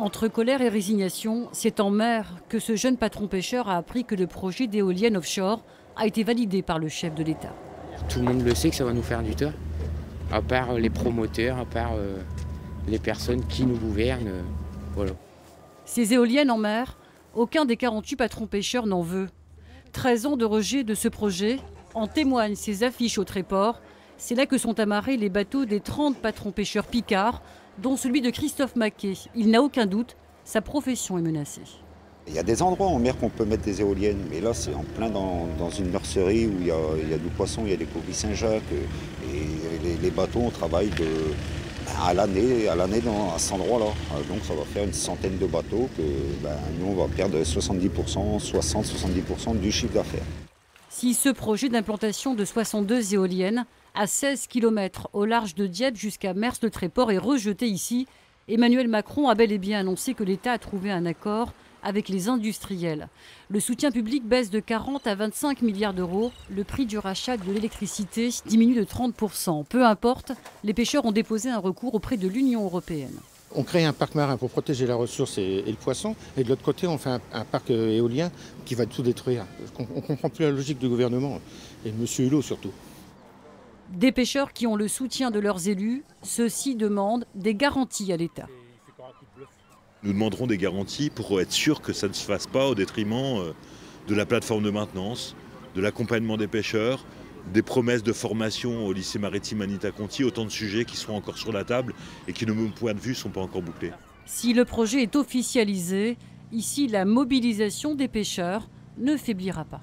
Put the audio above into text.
Entre colère et résignation, c'est en mer que ce jeune patron pêcheur a appris que le projet d'éolienne offshore a été validé par le chef de l'État. Tout le monde le sait que ça va nous faire du tort, à part les promoteurs, à part les personnes qui nous gouvernent. Voilà. Ces éoliennes en mer, aucun des 48 patrons pêcheurs n'en veut. 13 ans de rejet de ce projet, en témoignent ces affiches au Tréport. C'est là que sont amarrés les bateaux des 30 patrons pêcheurs picards, dont celui de Christophe Maquet. Il n'a aucun doute, sa profession est menacée. Il y a des endroits en mer qu'on peut mettre des éoliennes, mais là c'est en plein dans une nurserie où il y a du poisson, il y a des coquilles Saint-Jacques, et les bateaux on travaille à l'année à cet endroit-là. Donc ça va faire une centaine de bateaux que nous on va perdre 70%, 60-70% du chiffre d'affaires. Si ce projet d'implantation de 62 éoliennes à 16 km au large de Dieppe jusqu'à Mers-le-Tréport est rejeté ici, Emmanuel Macron a bel et bien annoncé que l'État a trouvé un accord avec les industriels. Le soutien public baisse de 40 à 25 milliards d'euros. Le prix du rachat de l'électricité diminue de 30%. Peu importe, les pêcheurs ont déposé un recours auprès de l'Union européenne. On crée un parc marin pour protéger la ressource et le poisson. Et de l'autre côté, on fait un parc éolien qui va tout détruire. On ne comprend plus la logique du gouvernement. Et M. Hulot surtout. Des pêcheurs qui ont le soutien de leurs élus, ceux-ci demandent des garanties à l'État. Nous demanderons des garanties pour être sûr que ça ne se fasse pas au détriment de la plateforme de maintenance, de l'accompagnement des pêcheurs, des promesses de formation au lycée maritime Anita-Conti, autant de sujets qui seront encore sur la table et qui, de mon point de vue, ne sont pas encore bouclés. Si le projet est officialisé, ici la mobilisation des pêcheurs ne faiblira pas.